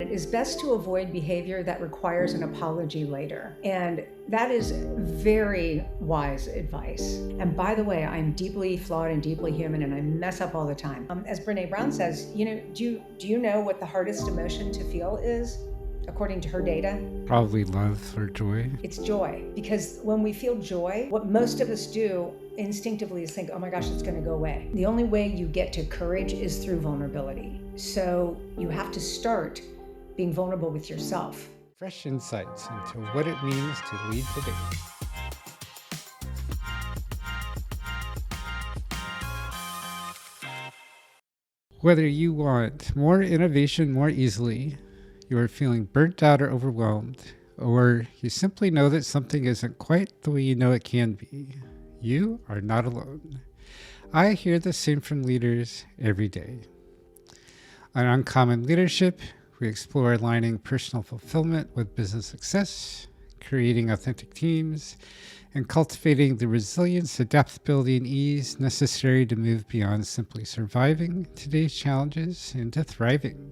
it is best to avoid behavior that requires an apology later. And that is very wise advice. And by the way, I'm deeply flawed and deeply human, and I mess up all the time. As Brene Brown says, do you know what the hardest emotion to feel is? According to her data, Probably love or joy. it's joy. Because when we feel joy, what most of us do instinctively is think, oh my gosh, it's going to go away. The only way you get to courage is through vulnerability. So you have to start being vulnerable with yourself. Fresh insights into what it means to lead today. Whether you want more innovation more easily, you are feeling burnt out or overwhelmed, or you simply know that something isn't quite the way you know it can be, you are not alone. I hear the same from leaders every day. On Uncommon Leadership, we explore aligning personal fulfillment with business success, creating authentic teams, and cultivating the resilience, adaptability, and ease necessary to move beyond simply surviving today's challenges into thriving.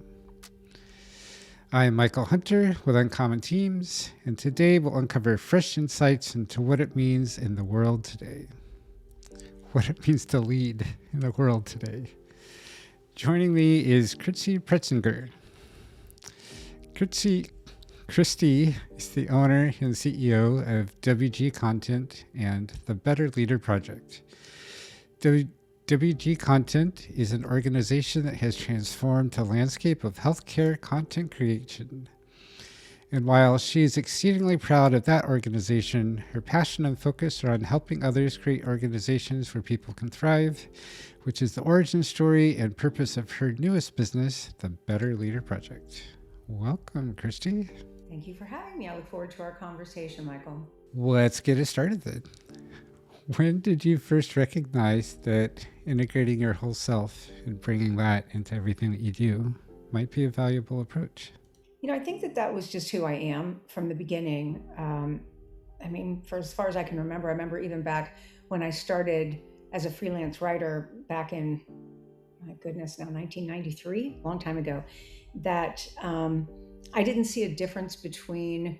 I am Michael Hunter with Uncommon Teams, and today we'll uncover fresh insights into what it means in the world today. What it means to lead in the world today. Joining me is Christy Pretzinger. Christy is the owner and CEO of WG Content and the Better Leader Project. WG Content is an organization that has transformed the landscape of healthcare content creation. And while she is exceedingly proud of that organization, her passion and focus are on helping others create organizations where people can thrive, which is the origin story and purpose of her newest business, the Better Leader Project. Welcome, Christy. Thank you for having me. I look forward to our conversation, Michael. Let's get it started then. When did you first recognize that integrating your whole self and bringing that into everything that you do might be a valuable approach? I think that was just who I am from the beginning. For as far as I can remember, I remember even back when I started as a freelance writer back in, my goodness, now 1993, a long time ago, that I didn't see a difference between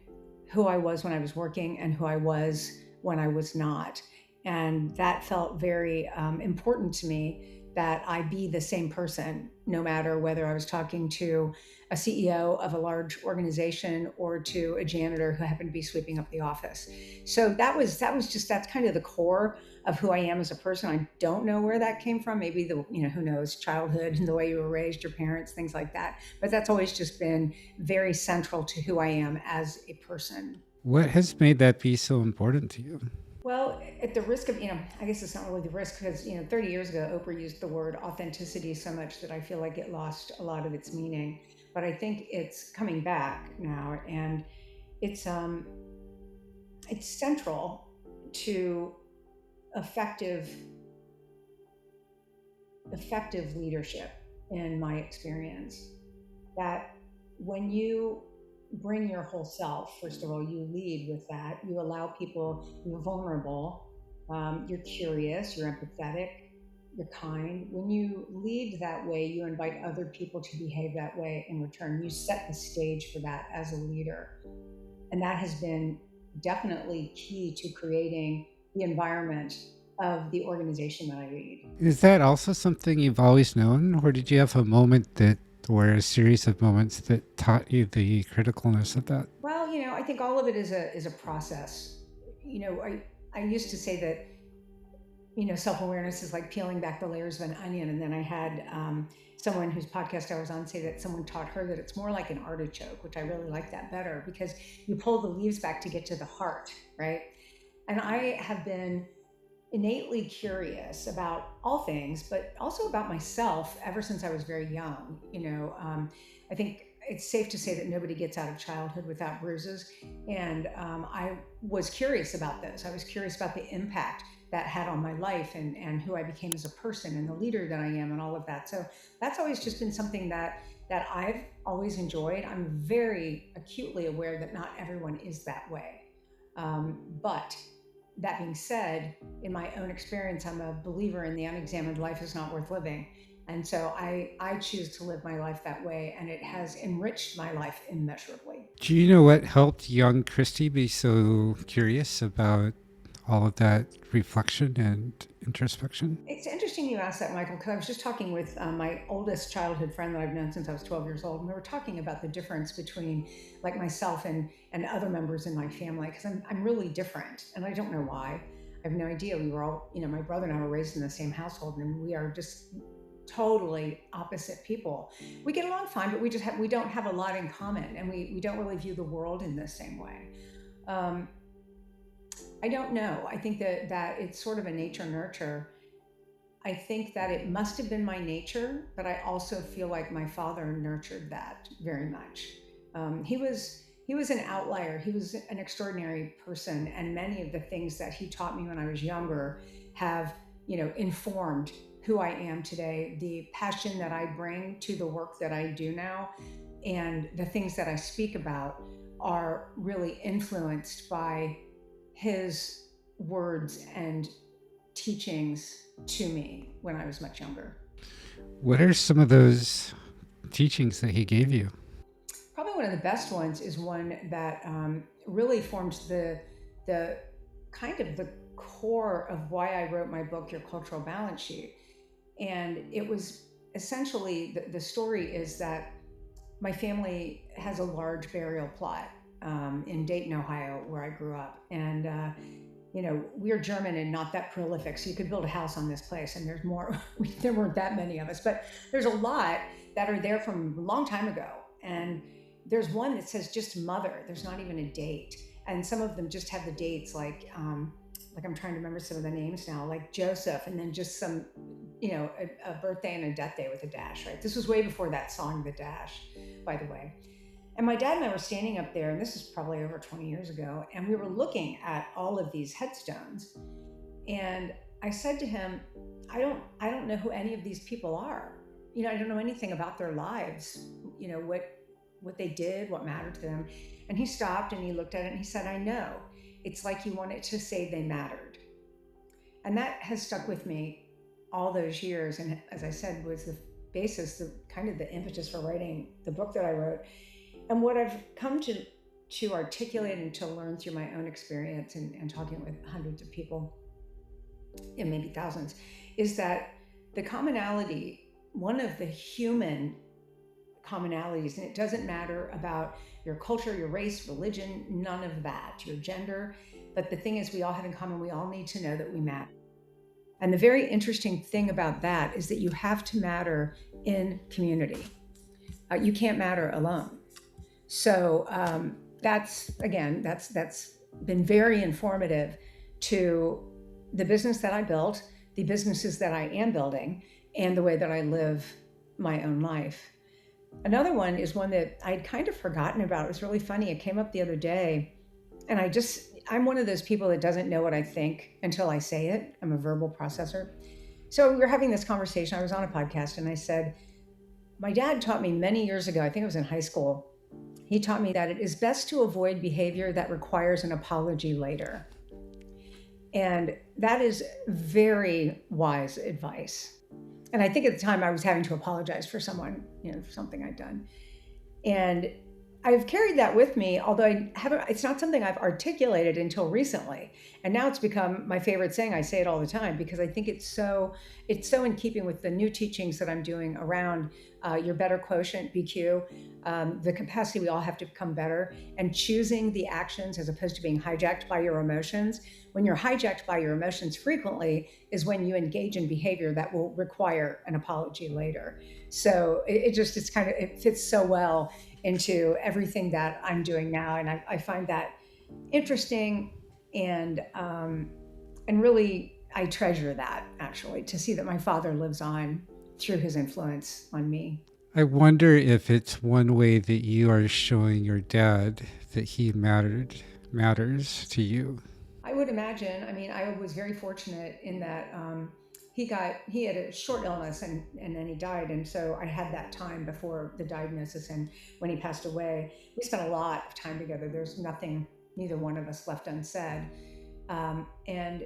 who I was when I was working and who I was when I was not. And that felt very important to me, that I be the same person, no matter whether I was talking to a CEO of a large organization or to a janitor who happened to be sweeping up the office. So that's kind of the core of who I am as a person. I don't know where that came from. Maybe who knows, childhood and the way you were raised, your parents, things like that. But that's always just been very central to who I am as a person. What has made that be so important to you? Well, at the risk of, I guess it's not really the risk because, 30 years ago, Oprah used the word authenticity so much that I feel like it lost a lot of its meaning. But I think it's coming back now, and it's central to effective leadership, in my experience. That when you bring your whole self, first of all, you lead with that. You allow people, you're vulnerable, you're curious, you're empathetic, you're kind. When you lead that way, you invite other people to behave that way in return. You set the stage for that as a leader. And that has been definitely key to creating the environment of the organization that I lead. Is that also something you've always known, or did you have a moment or a series of moments that taught you the criticalness of that? Well, I think all of it is a process. I used to say that, self-awareness is like peeling back the layers of an onion. And then I had someone whose podcast I was on say that someone taught her that it's more like an artichoke, which I really like that better, because you pull the leaves back to get to the heart, right? And I have been innately curious about all things, but also about myself ever since I was very young. I think it's safe to say that nobody gets out of childhood without bruises. And I was curious about those. I was curious about the impact that had on my life and who I became as a person and the leader that I am and all of that. So that's always just been something that I've always enjoyed. I'm very acutely aware that not everyone is that way. But that being said, in my own experience, I'm a believer in the unexamined life is not worth living. And so I choose to live my life that way, and it has enriched my life immeasurably. Do you know what helped young Christy be so curious about all of that reflection and introspection? It's interesting you asked that, Michael, because I was just talking with my oldest childhood friend that I've known since I was 12 years old, and we were talking about the difference between like myself and other members in my family, because I'm really different, and I don't know why. I have no idea. We were all, my brother and I were raised in the same household, and we are just totally opposite people. We get along fine, but we don't have a lot in common, and we don't really view the world in the same way. Um, I don't know. I think that it's sort of a nature nurture. I think that it must have been my nature, but I also feel like my father nurtured that very much. He was an outlier. He was an extraordinary person, and many of the things that he taught me when I was younger have informed who I am today. The passion that I bring to the work that I do now, and the things that I speak about, are really influenced by his words and teachings to me when I was much younger. What are some of those teachings that he gave you? Probably one of the best ones is one that really formed the kind of the core of why I wrote my book, Your Cultural Balance Sheet. And it was essentially the story is that my family has a large burial plot in Dayton, Ohio, where I grew up, and we're German and not that prolific, so you could build a house on this place, and there's more. There weren't that many of us, but there's a lot that are there from a long time ago, and there's one that says just mother. There's not even a date, and some of them just have the dates like I'm trying to remember some of the names now, like Joseph, and then just some, a birthday and a death day with a dash, right? This was way before that song, The Dash, by the way. And my dad and I were standing up there, and this is probably over 20 years ago, and we were looking at all of these headstones. And I said to him, I don't know who any of these people are. I don't know anything about their lives, what they did, what mattered to them. And he stopped and he looked at it and he said, I know. It's like you wanted to say they mattered. And that has stuck with me all those years. And as I said, was the basis, the kind of the impetus for writing the book that I wrote. And what I've come to articulate and to learn through my own experience and talking with hundreds of people, and maybe thousands, is that the commonality, one of the human commonalities, and it doesn't matter about your culture, your race, religion, none of that, your gender, but the thing is we all have in common, we all need to know that we matter. And the very interesting thing about that is that you have to matter in community. You can't matter alone. So that's been very informative to the business that I built, the businesses that I am building, and the way that I live my own life. Another one is one that I'd kind of forgotten about. It was really funny. It came up the other day, and I'm one of those people that doesn't know what I think until I say it. I'm a verbal processor. So we were having this conversation. I was on a podcast, and I said, my dad taught me many years ago, I think it was in high school, he taught me that it is best to avoid behavior that requires an apology later. And that is very wise advice. And I think at the time I was having to apologize for someone, for something I'd done. And I've carried that with me, although it's not something I've articulated until recently. And now it's become my favorite saying. I say it all the time because I think it's so in keeping with the new teachings that I'm doing around your better quotient, BQ, the capacity we all have to become better, and choosing the actions as opposed to being hijacked by your emotions. When you're hijacked by your emotions frequently is when you engage in behavior that will require an apology later. So it fits so well into everything that I'm doing now. And I find that interesting and really I treasure that actually, to see that my father lives on through his influence on me. I wonder if it's one way that you are showing your dad that he matters to you. I would imagine. I mean, I was very fortunate in that he had a short illness and then he died. And so I had that time before the diagnosis, and when he passed away, we spent a lot of time together. There's nothing, neither one of us left unsaid. And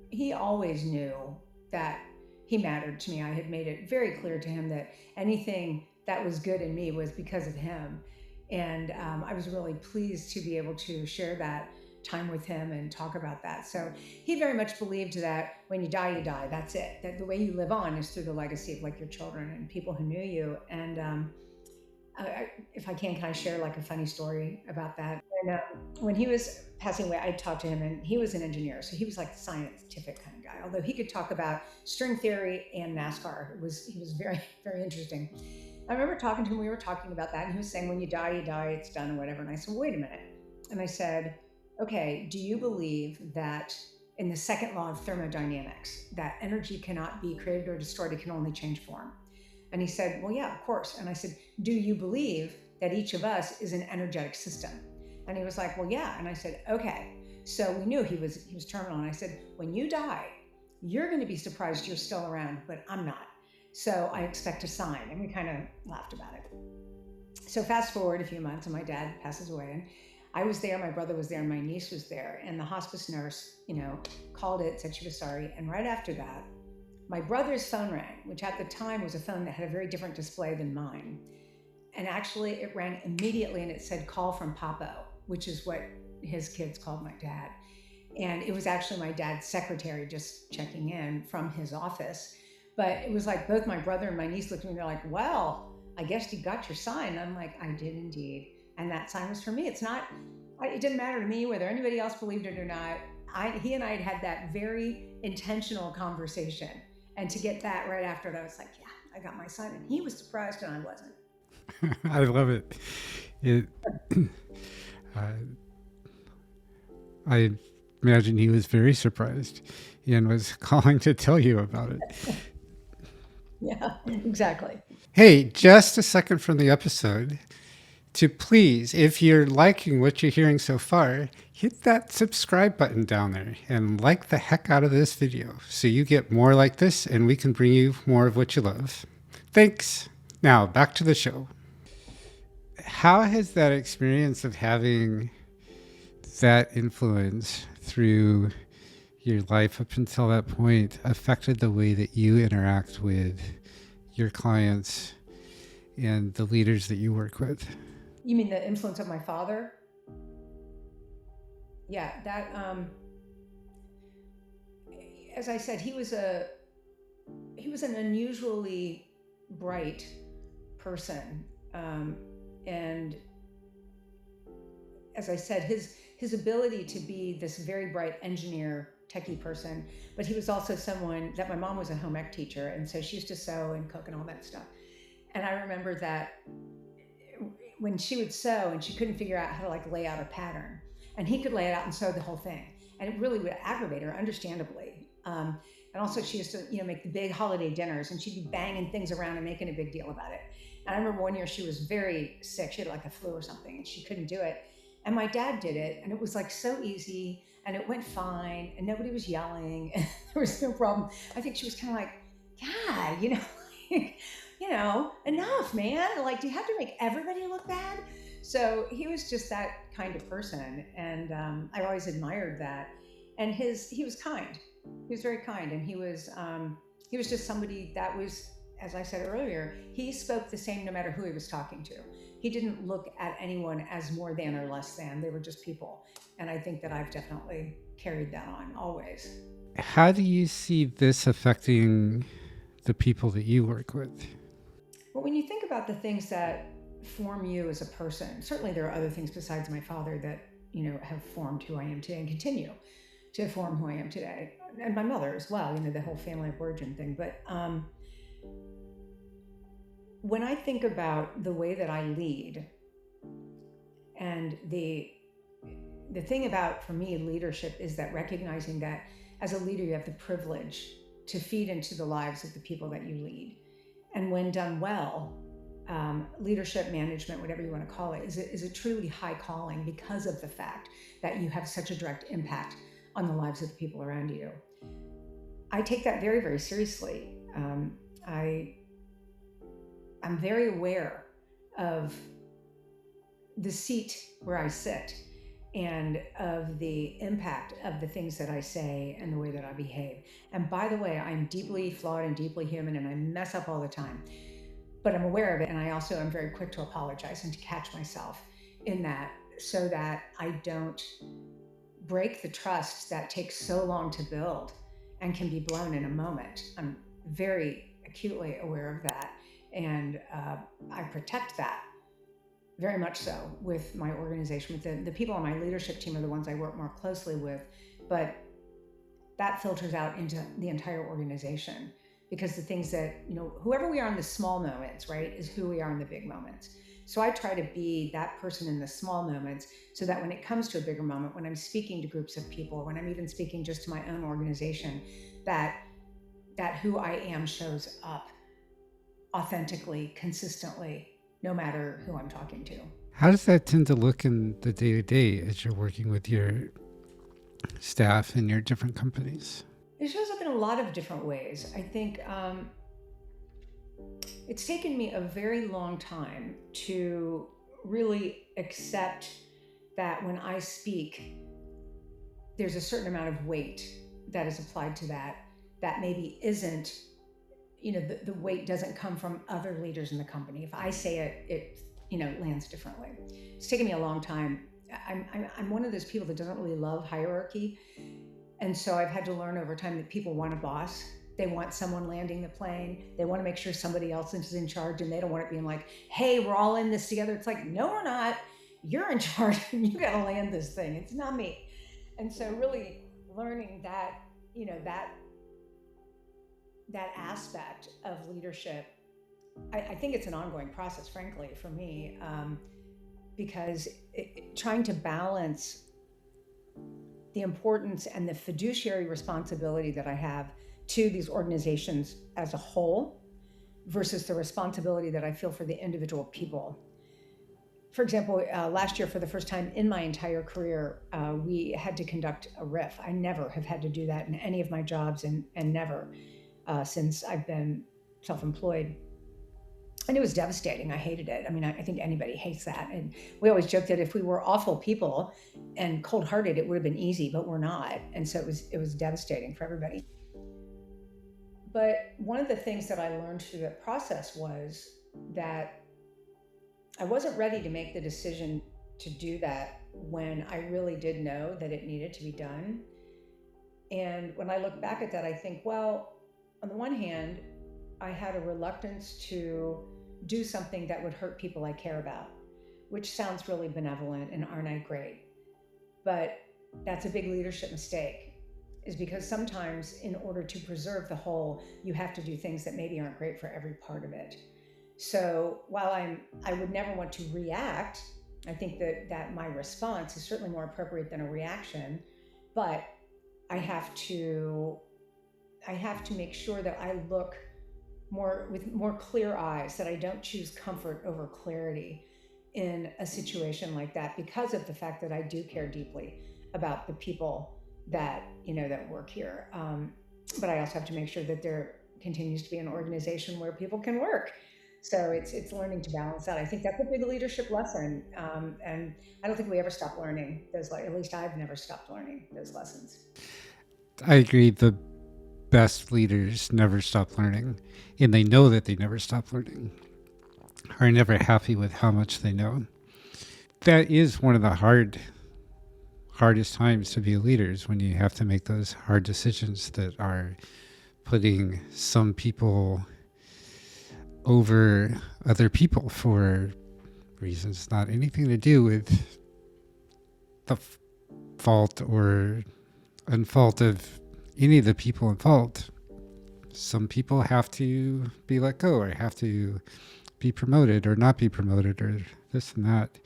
he always knew that he mattered to me. I had made it very clear to him that anything that was good in me was because of him. And I was really pleased to be able to share that time with him and talk about that. So he very much believed that when you die, you die. That's it. That the way you live on is through the legacy of like your children and people who knew you. And if I can I share like a funny story about that? And when he was passing away, I talked to him, and he was an engineer, so he was like the scientific kind of guy. Although he could talk about string theory and NASCAR, he was very very interesting. I remember talking to him. We were talking about that, and he was saying, "When you die, it's done, or whatever." And I said, "Wait a minute," and I said, "Okay, do you believe that?" In the second law of thermodynamics, that energy cannot be created or destroyed, it can only change form. And he said, "Well, yeah, of course." And I said, "Do you believe that each of us is an energetic system?" And he was like, "Well, yeah." And I said, "Okay." So we knew he was terminal. And I said, "When you die, you're going to be surprised you're still around, but I'm not. So I expect a sign." And we kind of laughed about it. So fast forward a few months, and my dad passes away, and I was there, my brother was there, and my niece was there. And the hospice nurse, called it, said she was sorry. And right after that, my brother's phone rang, which at the time was a phone that had a very different display than mine. And actually, it rang immediately, and it said, "Call from Papo," which is what his kids called my dad. And it was actually my dad's secretary just checking in from his office. But it was like both my brother and my niece looked at me, and they're like, "Well, I guess you got your sign." And I'm like, "I did indeed." And that sign was for me. It didn't matter to me whether anybody else believed it or not. He and I had that very intentional conversation. And to get that right after it, I was like, "Yeah, I got my sign." And he was surprised, and I wasn't. I love it. It uh, I imagine he was very surprised and was calling to tell you about it. Yeah, exactly. Hey, just a second from the episode to please, if you're liking what you're hearing so far, hit that subscribe button down there and like the heck out of this video so you get more like this and we can bring you more of what you love. Thanks. Now, back to the show. How has that experience of having that influence through your life up until that point affected the way that you interact with your clients and the leaders that you work with? You mean the influence of my father? Yeah, that as I said, he was an unusually bright person, and as I said, his ability to be this very bright engineer, techie person, but he was also someone that my mom was a home ec teacher, and so she used to sew and cook and all that stuff. And I remember that when she would sew and she couldn't figure out how to like lay out a pattern, and he could lay it out and sew the whole thing, and it really would aggravate her, understandably. And also, she used to, make the big holiday dinners, and she'd be banging things around and making a big deal about it. And I remember one year she was very sick; she had like a flu or something, and she couldn't do it. And my dad did it, and it was like so easy, and it went fine, and nobody was yelling, and there was no problem. I think she was kind of like, "God, like, enough, man. Like, do you have to make everybody look bad?" So he was just that kind of person, and I always admired that. And he was kind. He was very kind, and he was just somebody that was, as I said earlier, he spoke the same no matter who he was talking to. He didn't look at anyone as more than or less than. They were just people, and I think that I've definitely carried that on always. How do you see this affecting the people that you work with? Well, when you think about the things that form you as a person, certainly there are other things besides my father that have formed who I am today and continue to form who I am today, and my mother as well. The whole family of origin thing. But when I think about the way that I lead, and the thing about, for me, leadership is that recognizing that as a leader, you have the privilege to feed into the lives of the people that you lead. And when done well, leadership, management, whatever you want to call it, is a truly high calling because of the fact that you have such a direct impact on the lives of the people around you. I take that very, very seriously. I'm very aware of the seat where I sit, and of the impact of the things that I say and the way that I behave. And by the way, I'm deeply flawed and deeply human, and I mess up all the time. But I'm aware of it, and I also am very quick to apologize and to catch myself in that, so that I don't break the trust that takes so long to build and can be blown in a moment. I'm very acutely aware of that, and I protect that very much so with my organization. With the people on my leadership team are the ones I work more closely with, but that filters out into the entire organization, because the things that, whoever we are in the small moments, right, is who we are in the big moments. So I try to be that person in the small moments, so that when it comes to a bigger moment, when I'm speaking to groups of people, or when I'm even speaking just to my own organization, that who I am shows up authentically, consistently, no matter who I'm talking to. How does that tend to look in the day to day as you're working with your staff in your different companies? It shows up in a lot of different ways. I think it's taken me a very long time to really accept that when I speak, there's a certain amount of weight that is applied to that maybe isn't, the weight doesn't come from other leaders in the company. If I say it, it lands differently. It's taken me a long time. I'm one of those people that doesn't really love hierarchy. And so I've had to learn over time that people want a boss. They want someone landing the plane. They want to make sure somebody else is in charge, and they don't want it being like, hey, we're all in this together. It's like, no, we're not. You're in charge and you got to land this thing. It's not me. And so really learning that, that aspect of leadership, I think it's an ongoing process, frankly, for me, because trying to balance the importance and the fiduciary responsibility that I have to these organizations as a whole versus the responsibility that I feel for the individual people. For example, last year, for the first time in my entire career, we had to conduct a RIF. I never have had to do that in any of my jobs, and never since I've been self-employed. And it was devastating. I hated it. I mean, I think anybody hates that. And we always joke that if we were awful people and cold-hearted, it would have been easy, but we're not. And so it was devastating for everybody. But one of the things that I learned through that process was that I wasn't ready to make the decision to do that when I really did know that it needed to be done. And when I look back at that, I think, well, on the one hand, I had a reluctance to do something that would hurt people I care about, which sounds really benevolent, and aren't I great? But that's a big leadership mistake, is because sometimes in order to preserve the whole, you have to do things that maybe aren't great for every part of it. So while I would never want to react, I think that my response is certainly more appropriate than a reaction, but I have to make sure that I look with more clear eyes, that I don't choose comfort over clarity in a situation like that, because of the fact that I do care deeply about the people that work here. But I also have to make sure that there continues to be an organization where people can work. So it's learning to balance that. I think that's a big leadership lesson, and I don't think we ever stop learning those. At least I've never stopped learning those lessons. I agree. The best leaders never stop learning, and they know that they never stop learning, are never happy with how much they know. That is one of the hardest times to be a leader, is when you have to make those hard decisions that are putting some people over other people for reasons not anything to do with the fault or unfault of any of the people involved. Some people have to be let go, or have to be promoted or not be promoted, or this and that.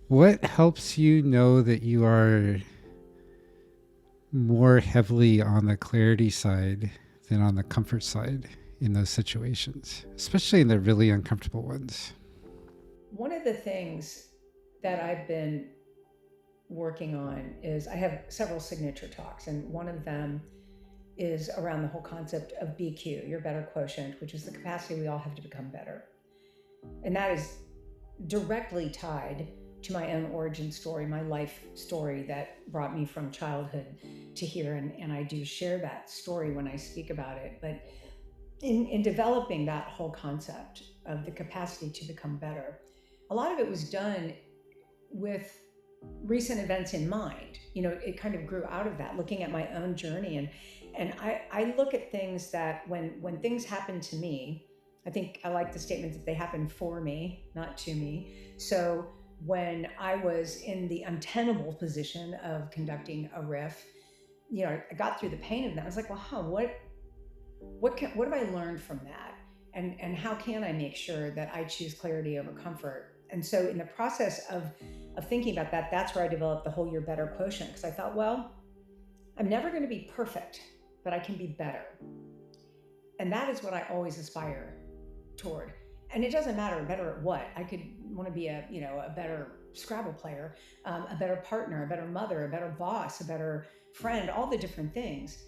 What helps you know that you are more heavily on the clarity side than on the comfort side in those situations, especially in the really uncomfortable ones? One of the things that I've been working on is, I have several signature talks, and one of them is around the whole concept of BQ, your better quotient, which is the capacity we all have to become better. And that is directly tied to my own origin story, my life story that brought me from childhood to here. And I do share that story when I speak about it. But in developing that whole concept of the capacity to become better, a lot of it was done with recent events in mind. It kind of grew out of that, looking at my own journey. And I look at things that when things happen to me, I think I like the statement that they happen for me, not to me. So when I was in the untenable position of conducting a riff, I got through the pain of that. I was like, well, what have I learned from that? And how can I make sure that I choose clarity over comfort? And so in the process of thinking about that, that's where I developed the whole "you're better" quotient, because I thought, well, I'm never going to be perfect, but I can be better. And that is what I always aspire toward. And it doesn't matter better at what. I could want to be a better Scrabble player, a better partner, a better mother, a better boss, a better friend, all the different things.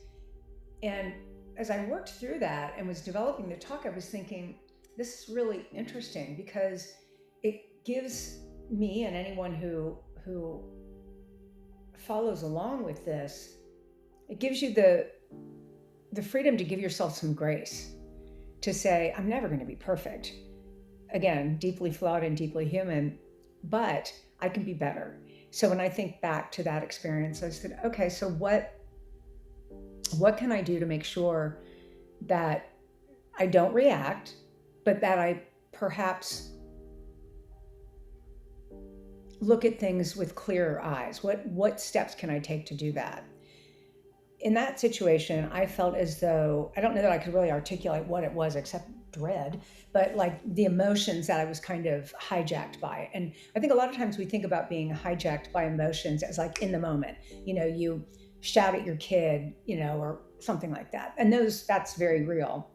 And as I worked through that and was developing the talk, I was thinking, this is really interesting, because it gives me and anyone who follows along with this, it gives you the freedom to give yourself some grace, to say, I'm never going to be perfect. Again, deeply flawed and deeply human, but I can be better. So when I think back to that experience, I said, okay, so what can I do to make sure that I don't react, but that I perhaps look at things with clearer eyes? What steps can I take to do that? In that situation, I felt as though, I don't know that I could really articulate what it was except dread, but like the emotions that I was kind of hijacked by. And I think a lot of times we think about being hijacked by emotions as like in the moment, you shout at your kid, or something like that. And that's very real.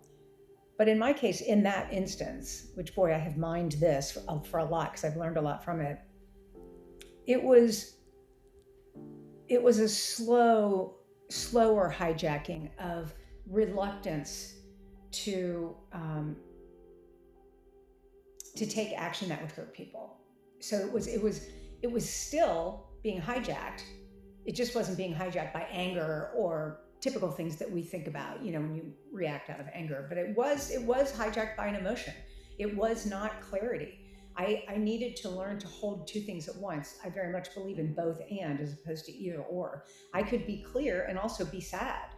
But in my case, in that instance, which boy, I have mined this for a lot because I've learned a lot from it. It was a slower hijacking of reluctance to take action that would hurt people. So it was still being hijacked. It just wasn't being hijacked by anger or typical things that we think about, when you react out of anger. But it was hijacked by an emotion. It was not clarity. I needed to learn to hold two things at once. I very much believe in both and, as opposed to either or. I could be clear and also be sad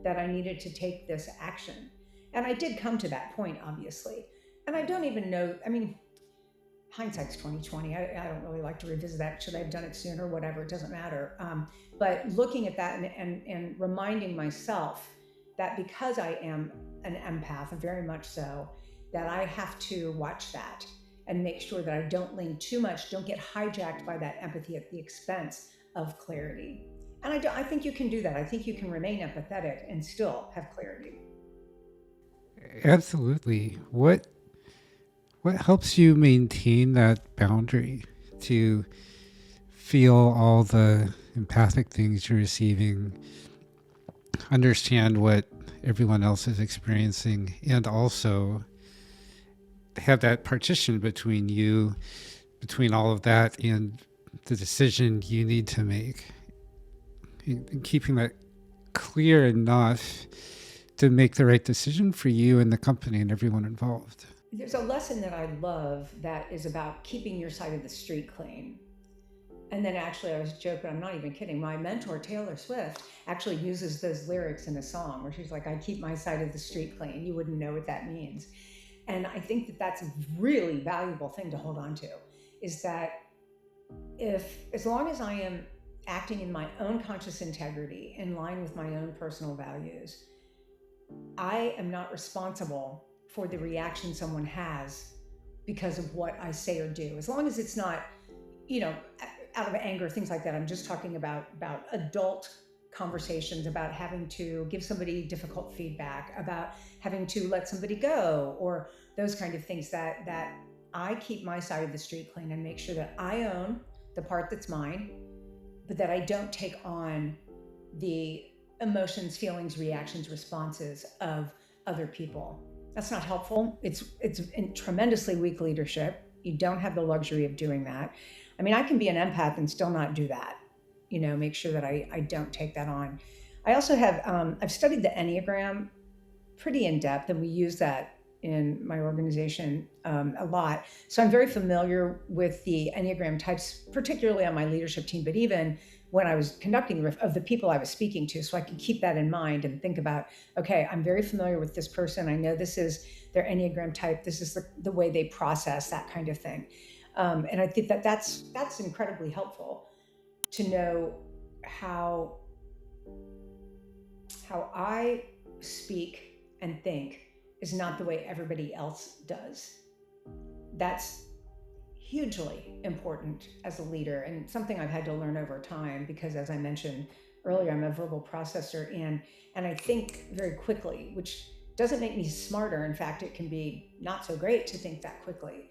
that I needed to take this action. And I did come to that point, obviously. And I don't even know, hindsight's 2020. I don't really like to revisit that. Should I have done it sooner? Whatever, it doesn't matter. But looking at that and reminding myself that because I am an empath, very much so, that I have to watch that and make sure that I don't lean too much, don't get hijacked by that empathy at the expense of clarity. And I think you can do that. I think you can remain empathetic and still have clarity. Absolutely. What helps you maintain that boundary to feel all the empathic things you're receiving, understand what everyone else is experiencing, and also have that partition between you, between all of that and the decision you need to make, and keeping that clear enough to make the right decision for you and the company and everyone involved. There's a lesson that I love that is about keeping your side of the street clean. And then actually, I was joking, I'm not even kidding. My mentor, Taylor Swift, actually uses those lyrics in a song where she's like, I keep my side of the street clean. You wouldn't know what that means. And I think that that's a really valuable thing to hold on to, is that as long as I am acting in my own conscious integrity, in line with my own personal values, I am not responsible for the reaction someone has because of what I say or do. As long as it's not, out of anger, things like that. I'm just talking about adult conversations, about having to give somebody difficult feedback, about having to let somebody go, or those kind of things, that I keep my side of the street clean and make sure that I own the part that's mine, but that I don't take on the emotions, feelings, reactions, responses of other people. That's not helpful. It's tremendously weak leadership. You don't have the luxury of doing that. I mean, I can be an empath and still not do that, make sure that I don't take that on. I also have, I've studied the Enneagram pretty in depth, and we use that in my organization a lot. So I'm very familiar with the Enneagram types, particularly on my leadership team, but even when I was conducting the riff of the people I was speaking to, so I could keep that in mind and think about, okay, I'm very familiar with this person. I know this is their Enneagram type. This is the way they process, that kind of thing. And I think that that's incredibly helpful to know how how I speak and think is not the way everybody else does. That's hugely important as a leader, and something I've had to learn over time, because as I mentioned earlier, I'm a verbal processor, and I think very quickly, which doesn't make me smarter. In fact, it can be not so great to think that quickly,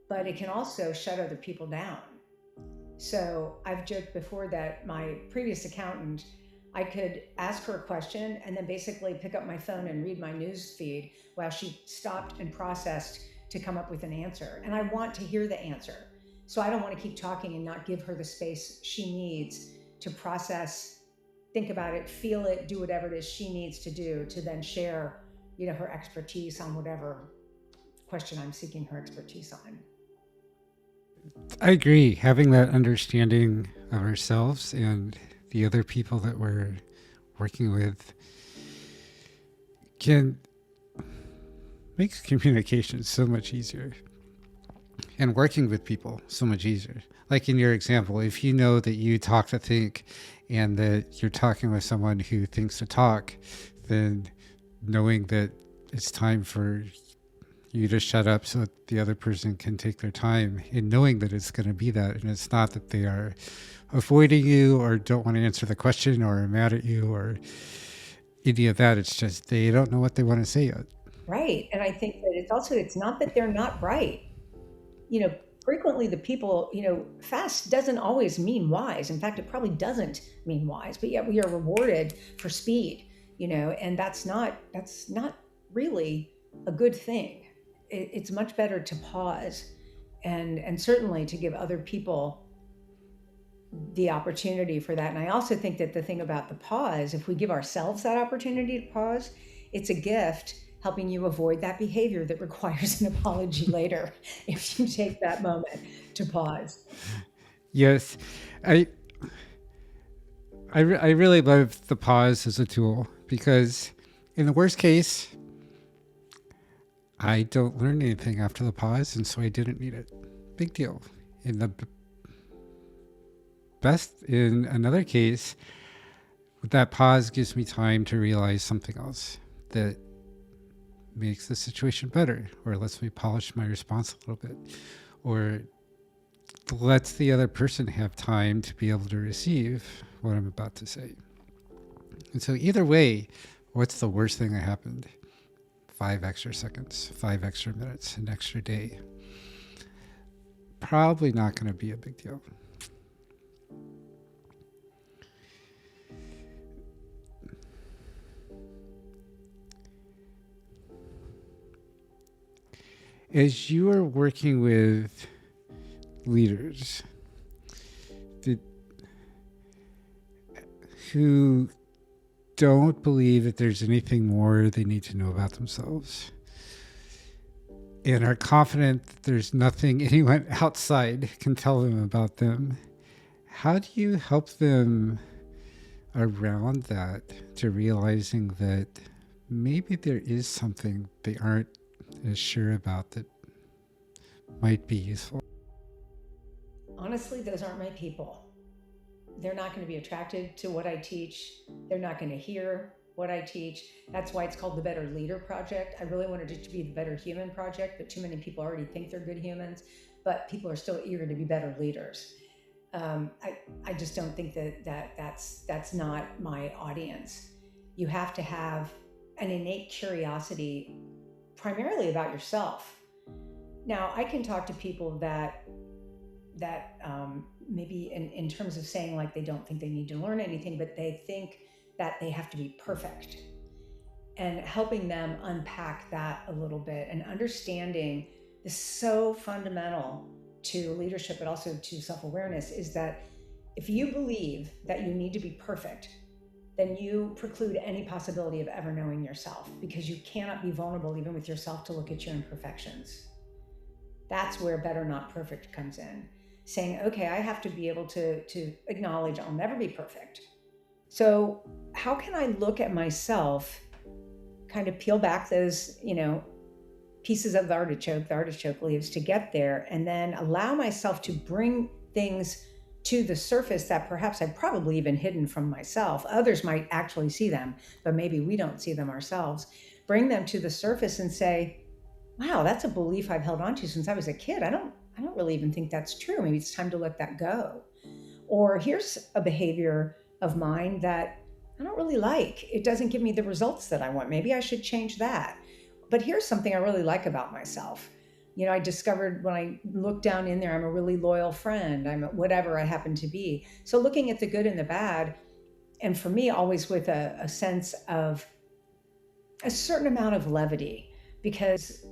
but it can also shut other people down. So I've joked before that my previous accountant, I could ask her a question and then basically pick up my phone and read my news feed while she stopped and processed to come up with an answer. And I want to hear the answer. So I don't want to keep talking and not give her the space she needs to process, think about it, feel it, do whatever it is she needs to do to then share, her expertise on whatever question I'm seeking her expertise on. I agree. Having that understanding of ourselves and the other people that we're working with can makes communication so much easier, and working with people so much easier. Like in your example, if you know that you talk to think and that you're talking with someone who thinks to talk, then knowing that it's time for you to shut up so that the other person can take their time, and knowing that it's going to be that, and it's not that they are avoiding you or don't want to answer the question or are mad at you or any of that. It's just they don't know what they want to say yet. Right. And I think that it's not that they're not bright. Frequently the people, fast doesn't always mean wise. In fact, it probably doesn't mean wise, but yet we are rewarded for speed, and that's not really a good thing. It's much better to pause and certainly to give other people the opportunity for that. And I also think that the thing about the pause, if we give ourselves that opportunity to pause, it's a gift helping you avoid that behavior that requires an apology later if you take that moment to pause. Yes, I I really love the pause as a tool because in the worst case, I don't learn anything after the pause, and so I didn't need it. Big deal. In the best, in another case, that pause gives me time to realize something else that makes the situation better, or lets me polish my response a little bit, or lets the other person have time to be able to receive what I'm about to say. And so either way, what's the worst thing that happened? 5 extra seconds, 5 extra minutes, an extra day. Probably not going to be a big deal. As you are working with leaders who don't believe that there's anything more they need to know about themselves and are confident that there's nothing anyone outside can tell them about them, how do you help them around that to realizing that maybe there is something they aren't as sure about that might be useful? Honestly, those aren't my people. They're not going to be attracted to what I teach. They're not going to hear what I teach. That's why it's called the Better Leader Project. I really wanted it to be the Better Human Project, but too many people already think they're good humans, but people are still eager to be better leaders. I just don't think that's not my audience. You have to have an innate curiosity, primarily about yourself. Now, I can talk to people that maybe in terms of saying like they don't think they need to learn anything, but they think that they have to be perfect, and helping them unpack that a little bit and understanding is so fundamental to leadership, but also to self-awareness, is that if you believe that you need to be perfect, then you preclude any possibility of ever knowing yourself, because you cannot be vulnerable even with yourself to look at your imperfections. That's where better not perfect comes in. Saying, okay, I have to be able to acknowledge I'll never be perfect. So how can I look at myself, kind of peel back those, pieces of the artichoke leaves to get there, and then allow myself to bring things to the surface that perhaps I've probably even hidden from myself. Others might actually see them, but maybe we don't see them ourselves. Bring them to the surface and say, wow, that's a belief I've held on to since I was a kid. I don't really even think that's true. Maybe it's time to let that go. Or here's a behavior of mine that I don't really like. It doesn't give me the results that I want. Maybe I should change that. But here's something I really like about myself. I discovered when I looked down in there, I'm a really loyal friend. I'm whatever I happen to be. So looking at the good and the bad, and for me, always with a sense of a certain amount of levity, because,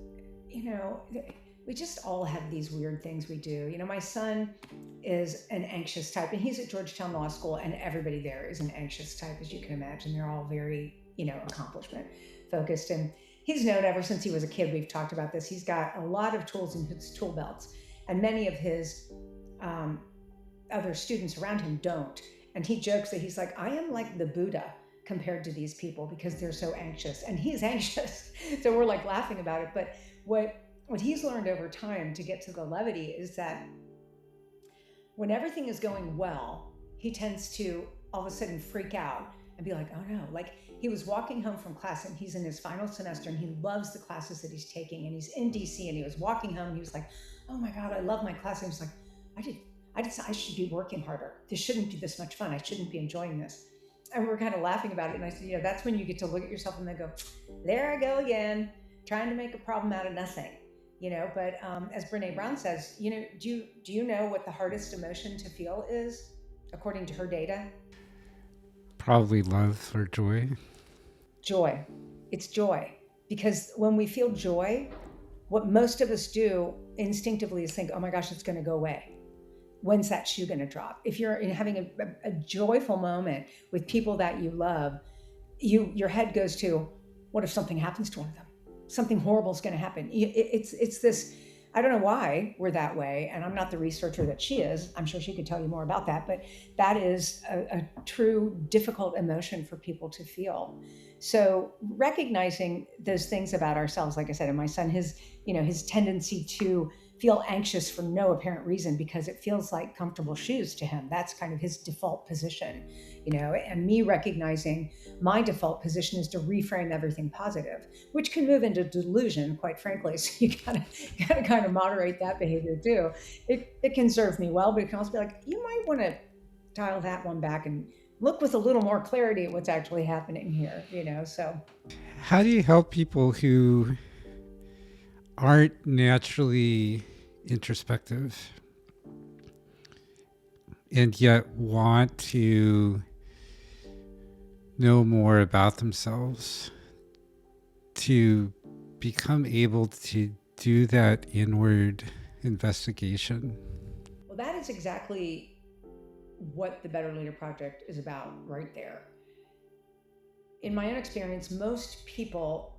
we just all have these weird things we do. My son is an anxious type, and he's at Georgetown Law School, and everybody there is an anxious type, as you can imagine. They're all very, accomplishment focused. And he's known ever since he was a kid, we've talked about this, he's got a lot of tools in his tool belts, and many of his other students around him don't. And he jokes that he's like, I am like the Buddha compared to these people because they're so anxious, and he's anxious. So we're like laughing about it. But what he's learned over time to get to the levity is that when everything is going well, he tends to all of a sudden freak out and be like, oh no. Like, he was walking home from class, and he's in his final semester, and he loves the classes that he's taking, and he's in DC, and he was walking home, and he was like, oh my God, I love my class. And he was like, I should be working harder. This shouldn't be this much fun. I shouldn't be enjoying this. And we were kind of laughing about it. And I said, that's when you get to look at yourself and then go, there I go again, trying to make a problem out of nothing. But as Brene Brown says, do you know what the hardest emotion to feel is, according to her data? Probably love or joy. Joy. It's joy. Because when we feel joy, what most of us do instinctively is think, oh my gosh, it's going to go away. When's that shoe going to drop? If you're having a joyful moment with people that you love, your head goes to, what if something happens to one of them? Something horrible is going to happen. It's this, I don't know why we're that way, and I'm not the researcher that she is. I'm sure she could tell you more about that, but that is a true difficult emotion for people to feel. So recognizing those things about ourselves, like I said, and my son, his tendency to feel anxious for no apparent reason because it feels like comfortable shoes to him. That's kind of his default position, and me recognizing my default position is to reframe everything positive, which can move into delusion, quite frankly. So you gotta kind of moderate that behavior too. It can serve me well, but it can also be like, you might want to dial that one back and look with a little more clarity at what's actually happening here, so. How do you help people who aren't naturally introspective and yet want to know more about themselves, to become able to do that inward investigation? Well, that is exactly what the Better Leader Project is about right there. In my own experience, most people,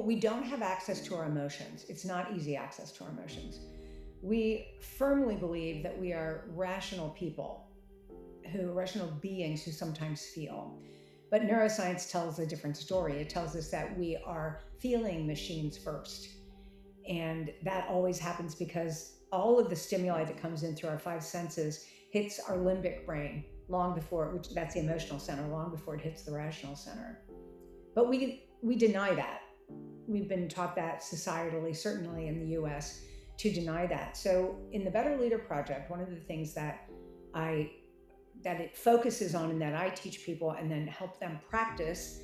we don't have access to our emotions. It's not easy access to our emotions. We firmly believe that we are rational beings who sometimes feel. But neuroscience tells a different story. It tells us that we are feeling machines first. And that always happens because all of the stimuli that comes in through our five senses hits our limbic brain long before, which that's the emotional center, long before it hits the rational center. But we deny that. We've been taught that societally, certainly in the US, to deny that. So in the Better Leader Project, one of the things that it focuses on and that I teach people and then help them practice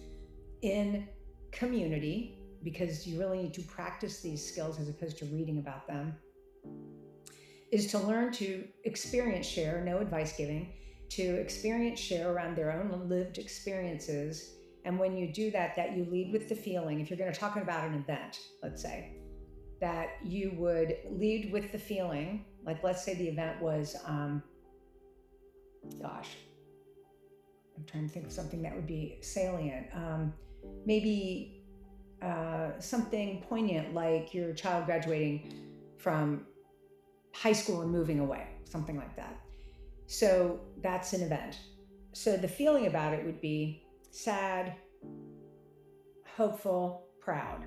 in community, because you really need to practice these skills as opposed to reading about them, is to learn to experience share, no advice giving, to experience share around their own lived experiences. And when you do that, that you lead with the feeling. If you're going to talk about an event, let's say, that you would lead with the feeling. Like, let's say the event was, gosh, I'm trying to think of something that would be salient. Maybe something poignant, like your child graduating from high school and moving away, something like that. So that's an event. So the feeling about it would be sad, hopeful, proud.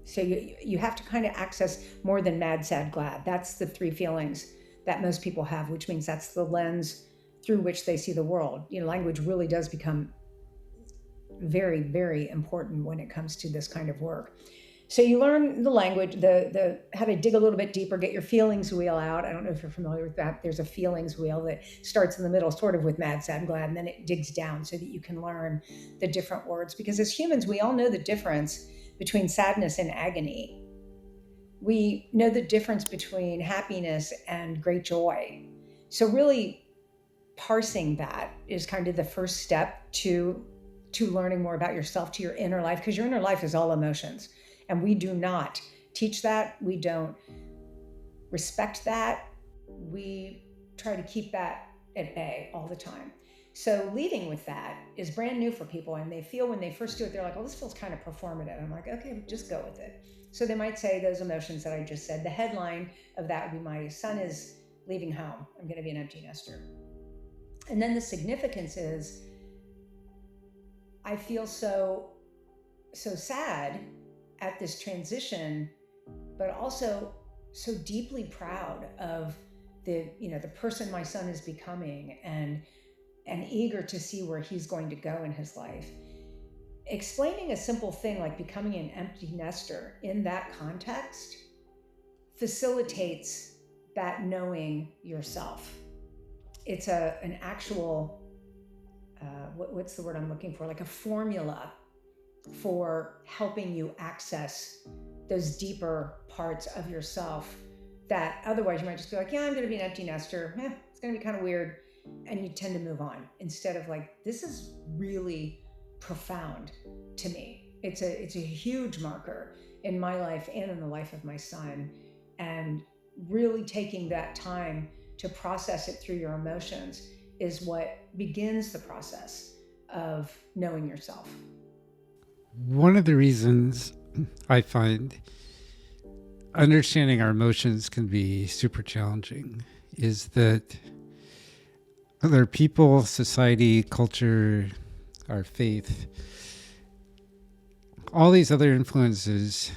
So you have to kind of access more than mad, sad, glad. That's the three feelings that most people have, which means that's the lens through which they see the world. Language really does become very, very important when it comes to this kind of work. So you learn the language, the how to dig a little bit deeper, get your feelings wheel out. I don't know if you're familiar with that. There's a feelings wheel that starts in the middle, sort of with mad, sad, glad, and then it digs down so that you can learn the different words. Because as humans, we all know the difference between sadness and agony. We know the difference between happiness and great joy. So really parsing that is kind of the first step to learning more about yourself, to your inner life, because your inner life is all emotions. And we do not teach that. We don't respect that. We try to keep that at bay all the time. So leading with that is brand new for people. And they feel when they first do it, they're like, well, this feels kind of performative. I'm like, okay, just go with it. So they might say those emotions that I just said. The headline of that would be, my son is leaving home. I'm going to be an empty nester. And then the significance is, I feel so sad at this transition, but also so deeply proud of the person my son is becoming, and eager to see where he's going to go in his life. Explaining a simple thing like becoming an empty nester in that context facilitates that knowing yourself. It's an actual, what's the word I'm looking for? Like a formula for helping you access those deeper parts of yourself that otherwise you might just be like, yeah, I'm going to be an empty nester. It's going to be kind of weird. And you tend to move on instead of like, this is really profound to me. It's a huge marker in my life and in the life of my son. And really taking that time to process it through your emotions is what begins the process of knowing yourself. One of the reasons I find understanding our emotions can be super challenging is that other people, society, culture, our faith, all these other influences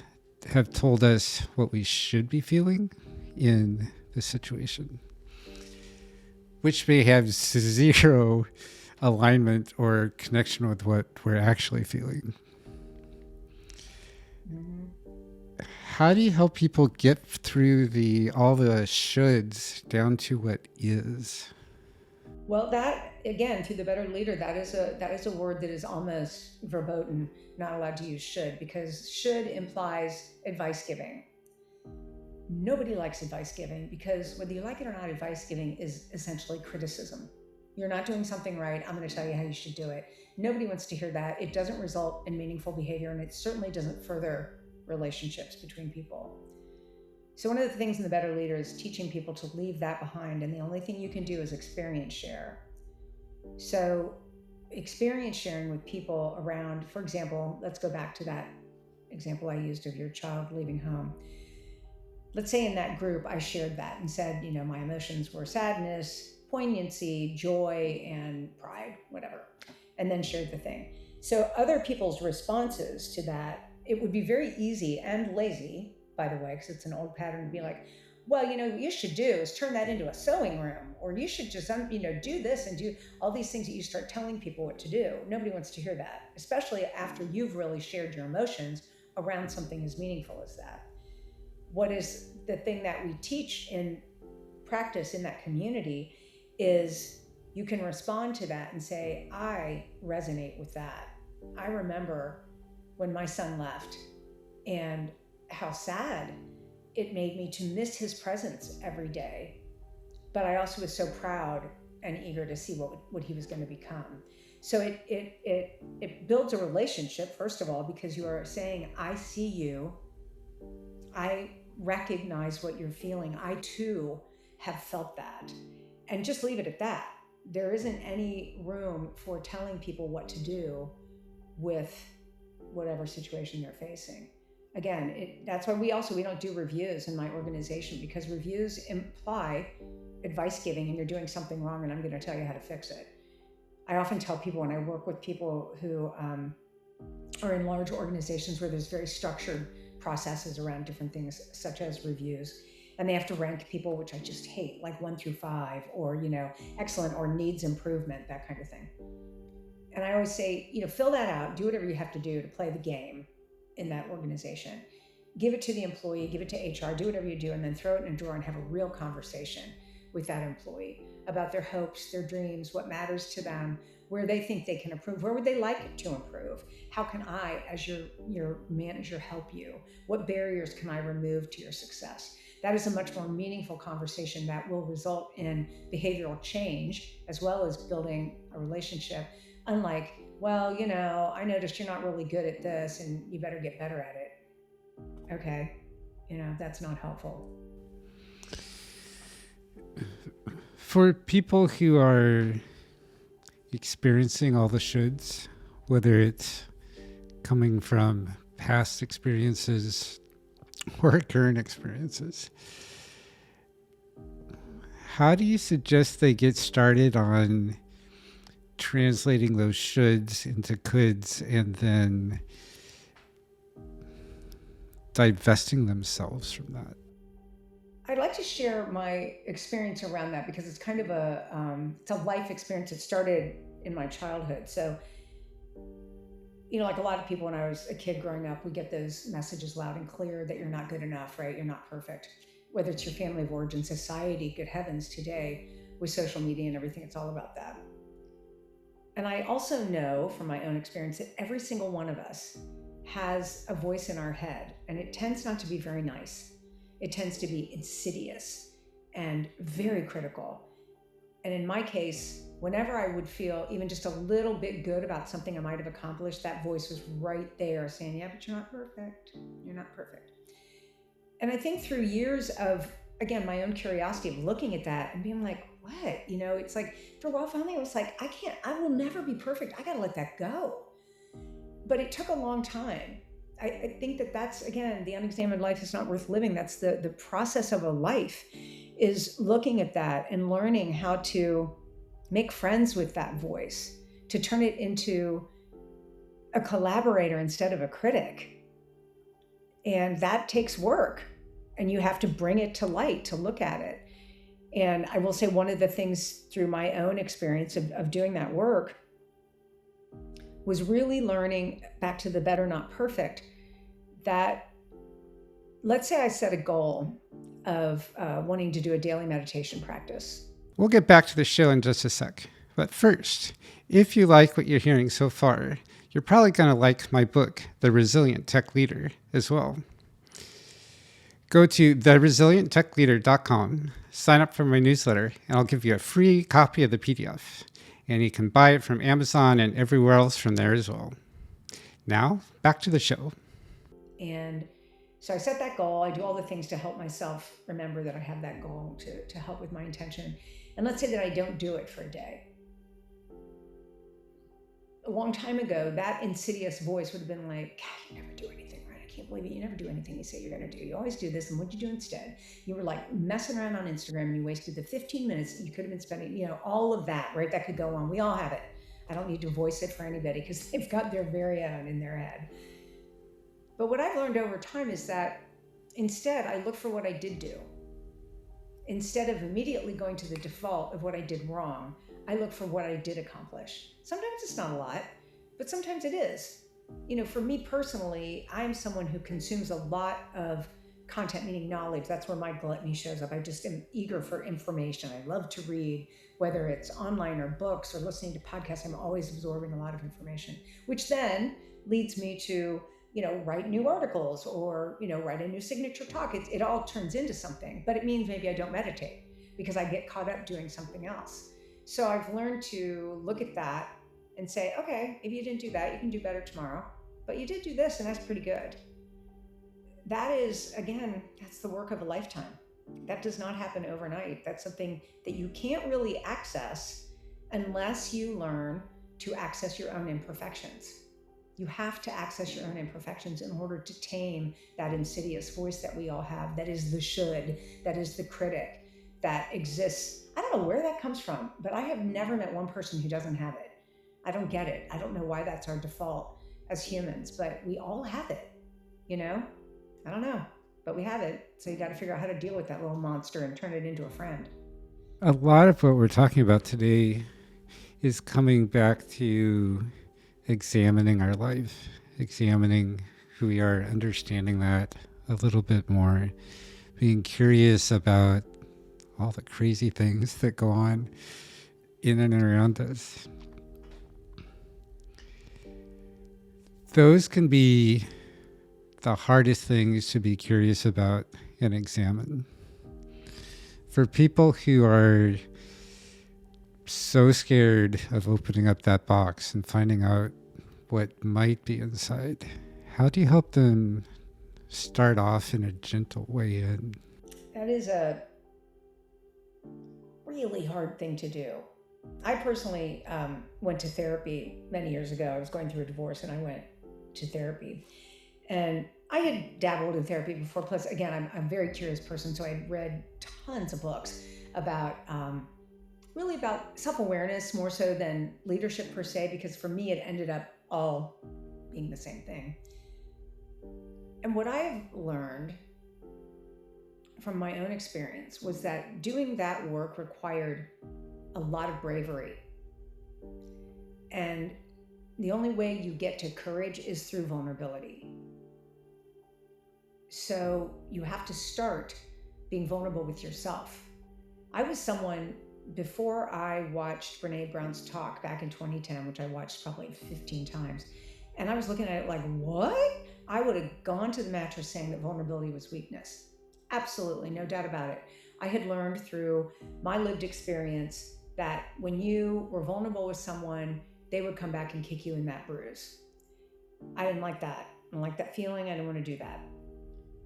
have told us what we should be feeling in the situation, which may have zero alignment or connection with what we're actually feeling. Mm-hmm. How do you help people get through all the shoulds down to what is? Well, that again, to the better leader, that is a word that is almost verboten, not allowed to use should, because should implies advice giving. Nobody likes advice giving, because whether you like it or not, advice giving is essentially criticism. You're not doing something right, I'm going to tell you how you should do it. Nobody wants to hear that. It doesn't result in meaningful behavior, and it certainly doesn't further relationships between people. So one of the things in the better leader is teaching people to leave that behind, and the only thing you can do is experience share. So experience sharing with people around, for example, let's go back to that example I used of your child leaving home. Let's say in that group I shared that and said, my emotions were sadness, poignancy, joy, and pride, whatever, and then shared the thing. So other people's responses to that, it would be very easy and lazy, by the way, because it's an old pattern to be like, well, what you should do is turn that into a sewing room, or you should just, do this and do all these things that you start telling people what to do. Nobody wants to hear that, especially after you've really shared your emotions around something as meaningful as that. What is the thing that we teach in practice in that community is you can respond to that and say, I resonate with that. I remember when my son left and how sad it made me to miss his presence every day. But I also was so proud and eager to see what he was going to become. So it builds a relationship, first of all, because you are saying, I see you. I recognize what you're feeling. I too have felt that. And just leave it at that. There isn't any room for telling people what to do with whatever situation they're facing. Again, that's why we don't do reviews in my organization, because reviews imply advice giving and you're doing something wrong and I'm going to tell you how to fix it. I often tell people when I work with people who are in large organizations where there's very structured processes around different things, such as reviews, and they have to rank people, which I just hate, like 1 through 5, or excellent or needs improvement, that kind of thing. And I always say, fill that out, do whatever you have to do to play the game in that organization. Give it to the employee, give it to HR, do whatever you do, and then throw it in a drawer and have a real conversation with that employee about their hopes, their dreams, what matters to them, where they think they can improve, where would they like to improve? How can I, as your manager, help you? What barriers can I remove to your success? That is a much more meaningful conversation that will result in behavioral change as well as building a relationship. Unlike, well, I noticed you're not really good at this and you better get better at it. Okay, that's not helpful. For people who are experiencing all the shoulds, whether it's coming from past experiences or current experiences, how do you suggest they get started on translating those shoulds into coulds and then divesting themselves from that? I'd like to share my experience around that because it's kind of it's a life experience. It started in my childhood. So, like a lot of people when I was a kid growing up, we get those messages loud and clear that you're not good enough, right? You're not perfect. Whether it's your family of origin, society, good heavens, today with social media and everything, it's all about that. And I also know from my own experience that every single one of us has a voice in our head, and it tends not to be very nice. It tends to be insidious and very critical. And in my case, whenever I would feel even just a little bit good about something I might have accomplished, that voice was right there saying, yeah, but you're not perfect. You're not perfect. And I think through years of, again, my own curiosity of looking at that and being like, what? It's like, for a while, finally, I was like, I will never be perfect. I got to let that go. But it took a long time. I think that's, again, the unexamined life is not worth living. That's the process of a life, is looking at that and learning how to make friends with that voice, to turn it into a collaborator instead of a critic. And that takes work. And you have to bring it to light to look at it. And I will say one of the things through my own experience of doing that work was really learning, back to the better, not perfect, that let's say I set a goal of wanting to do a daily meditation practice. We'll get back to the show in just a sec. But first, if you like what you're hearing so far, you're probably going to like my book, The Resilient Tech Leader, as well. Go to theresilienttechleader.com, sign up for my newsletter, and I'll give you a free copy of the PDF. And you can buy it from Amazon and everywhere else from there as well. Now, back to the show. And so I set that goal. I do all the things to help myself remember that I have that goal, to help with my intention. And let's say that I don't do it for a day. A long time ago, that insidious voice would have been like, God, you never do anything right. I can't believe it. You never do anything you say you're going to do. You always do this. And what'd you do instead? You were like messing around on Instagram and you wasted the 15 minutes that you could have been spending, all of that, right? That could go on. We all have it. I don't need to voice it for anybody because they've got their very own in their head. But what I've learned over time is that instead, I look for what I did do. Instead of immediately going to the default of what I did wrong, I look for what I did accomplish. Sometimes it's not a lot, but sometimes it is. For me personally, I'm someone who consumes a lot of content, meaning knowledge. That's where my gluttony shows up. I just am eager for information. I love to read, whether it's online or books or listening to podcasts. I'm always absorbing a lot of information, which then leads me to write new articles or, write a new signature talk. It all turns into something, but it means maybe I don't meditate because I get caught up doing something else. So I've learned to look at that and say, okay, maybe you didn't do that. You can do better tomorrow, but you did do this and that's pretty good. that is, again, that's the work of a lifetime. That does not happen overnight. That's something that you can't really access unless you learn to access your own imperfections. You have to access your own imperfections in order to tame that insidious voice that we all have, that is the should, that is the critic, that exists. I don't know where that comes from, but I have never met one person who doesn't have it. I don't get it. I don't know why that's our default as humans, but we all have it, you know? I don't know, but we have it. So you got to figure out how to deal with that little monster and turn it into a friend. A lot of what we're talking about today is coming back to examining our life, examining who we are, understanding that a little bit more, being curious about all the crazy things that go on in and around us. Those can be the hardest things to be curious about and examine. For people who are so scared of opening up that box and finding out what might be inside, how do you help them start off in a gentle way in? That is a really hard thing to do. I personally went to therapy many years ago. I was going through a divorce and I went to therapy. And I had dabbled in therapy before. Plus, again, I'm a very curious person. So I had read tons of books about really about self-awareness more so than leadership per se, because for me, it ended up all being the same thing. And what I've learned from my own experience was that doing that work required a lot of bravery. And the only way you get to courage is through vulnerability. So you have to start being vulnerable with yourself. I was someone, before I watched Brene Brown's talk back in 2010, which I watched probably 15 times, and I was looking at it like, what? I would have gone to the mattress saying that vulnerability was weakness. Absolutely, no doubt about it. I had learned through my lived experience that when you were vulnerable with someone, they would come back and kick you in that bruise. I didn't like that. I didn't like that feeling. I didn't want to do that.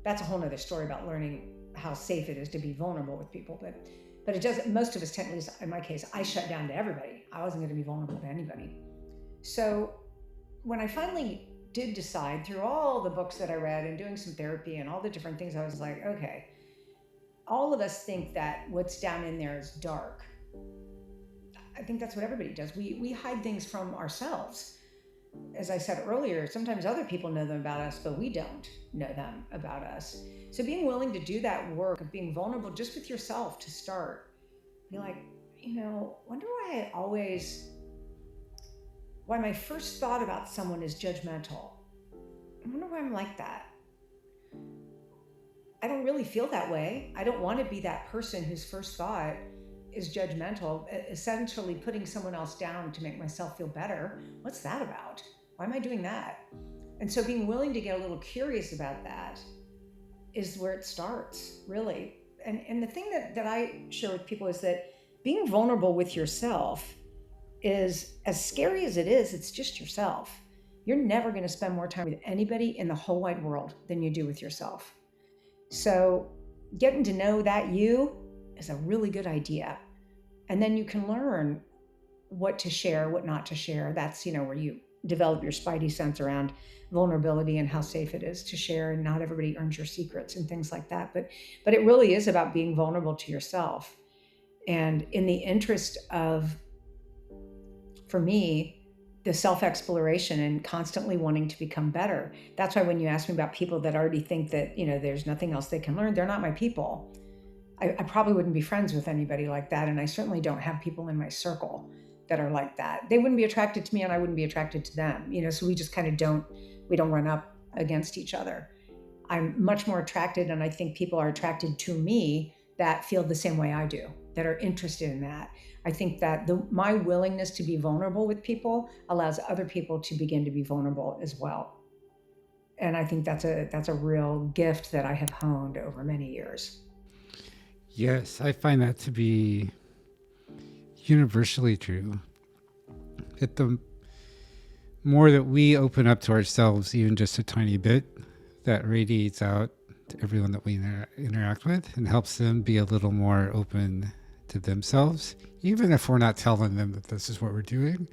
That's a whole nother story about learning how safe it is to be vulnerable with people. But it doesn't, most of us, technically, in my case, I shut down to everybody. I wasn't going to be vulnerable to anybody. So when I finally did decide, through all the books that I read and doing some therapy and all the different things, I was like, okay, all of us think that what's down in there is dark. I think that's what everybody does. We hide things from ourselves. As I said earlier, sometimes other people know them about us, but we don't know them about us. So being willing to do that work of being vulnerable just with yourself to start, be like, wonder why my first thought about someone is judgmental. I wonder why I'm like that. I don't really feel that way. I don't want to be that person whose first thought is judgmental, essentially putting someone else down to make myself feel better. What's that about? Why am I doing that? And so being willing to get a little curious about that is where it starts, really. And the thing that I share with people is that being vulnerable with yourself is, as scary as it is, it's just yourself. You're never going to spend more time with anybody in the whole wide world than you do with yourself. So getting to know that you is a really good idea. And then you can learn what to share, what not to share. That's, where you develop your spidey sense around vulnerability and how safe it is to share, and not everybody earns your secrets and things like that. But it really is about being vulnerable to yourself. And in the interest of, for me, the self-exploration and constantly wanting to become better. That's why when you ask me about people that already think that, there's nothing else they can learn, they're not my people. I probably wouldn't be friends with anybody like that. And I certainly don't have people in my circle that are like that. They wouldn't be attracted to me and I wouldn't be attracted to them. So we just kind of don't run up against each other. I'm much more attracted, and I think people are attracted to me that feel the same way I do, that are interested in that. I think that my willingness to be vulnerable with people allows other people to begin to be vulnerable as well. And I think that's a real gift that I have honed over many years. Yes, I find that to be universally true. That the more that we open up to ourselves, even just a tiny bit, that radiates out to everyone that we interact with and helps them be a little more open to themselves, even if we're not telling them that this is what we're doing.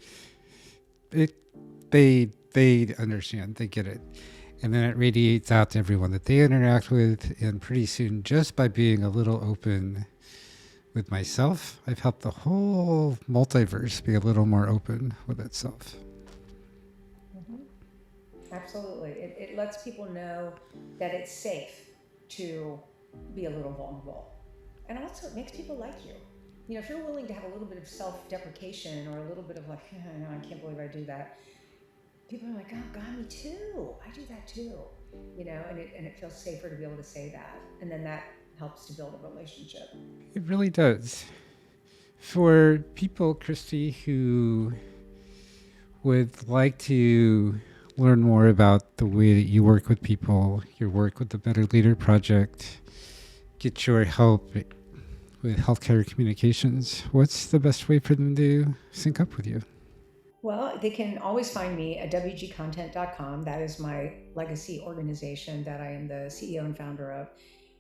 They understand, they get it, and then it radiates out to everyone that they interact with. And pretty soon, just by being a little open with myself, I've helped the whole multiverse be a little more open with itself. Mhm. Absolutely. It lets people know that it's safe to be a little vulnerable. And also, it makes people like you. You know, if you're willing to have a little bit of self deprecation or a little bit of like, no, I can't believe I do that, people are like, oh, God, me too. I do that too. You know, and it feels safer to be able to say that. And then that helps to build a relationship. It really does. For people, Christy, who would like to learn more about the way that you work with people, your work with the Better Leader Project, get your help with healthcare communications, what's the best way for them to sync up with you? Well, they can always find me at wgcontent.com. That is my legacy organization that I am the CEO and founder of.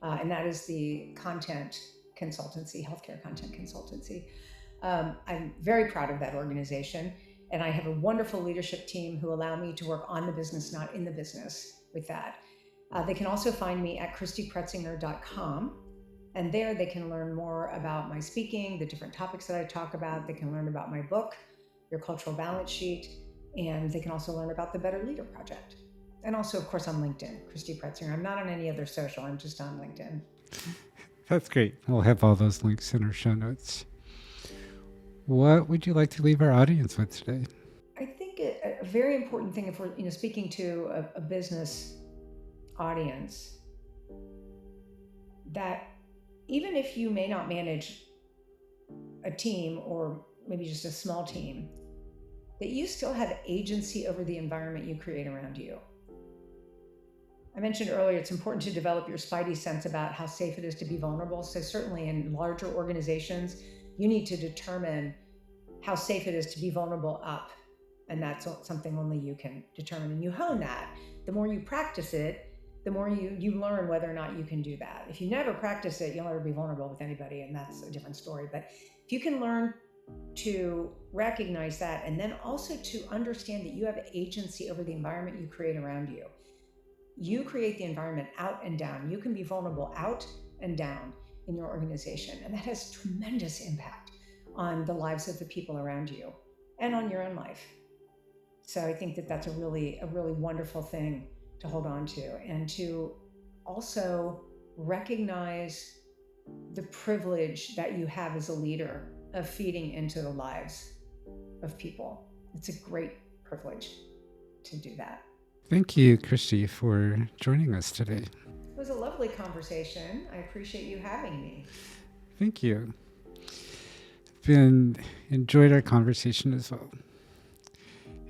And that is the content consultancy, healthcare content consultancy. I'm very proud of that organization. And I have a wonderful leadership team who allow me to work on the business, not in the business with that. They can also find me at christypretzinger.com. And there they can learn more about my speaking, the different topics that I talk about. They can learn about my book, Your Cultural Balance Sheet, and they can also learn about the Better Leader Project. And also, of course, on LinkedIn, Christy Pretzinger. I'm not on any other social, I'm just on LinkedIn. That's great. We'll have all those links in our show notes. What would you like to leave our audience with today? I think a very important thing if we're speaking to a business audience, that even if you may not manage a team or maybe just a small team, that you still have agency over the environment you create around you. I mentioned earlier, it's important to develop your spidey sense about how safe it is to be vulnerable. So certainly in larger organizations, you need to determine how safe it is to be vulnerable up. And that's something only you can determine. And you hone that. The more you practice it, the more you learn whether or not you can do that. If you never practice it, you'll never be vulnerable with anybody, and that's a different story. But if you can learn to recognize that, and then also to understand that you have agency over the environment you create around you. You create the environment out and down. You can be vulnerable out and down in your organization, and that has tremendous impact on the lives of the people around you and on your own life. So I think that that's a really wonderful thing to hold on to, and to also recognize the privilege that you have as a leader of feeding into the lives of people. It's a great privilege to do that. Thank you, Christy, for joining us today. It was a lovely conversation. I appreciate you having me. Thank you. Enjoyed our conversation as well.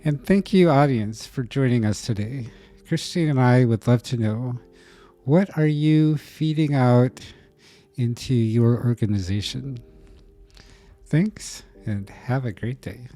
And thank you, audience, for joining us today. Christy and I would love to know, what are you feeding out into your organization? Thanks, and have a great day.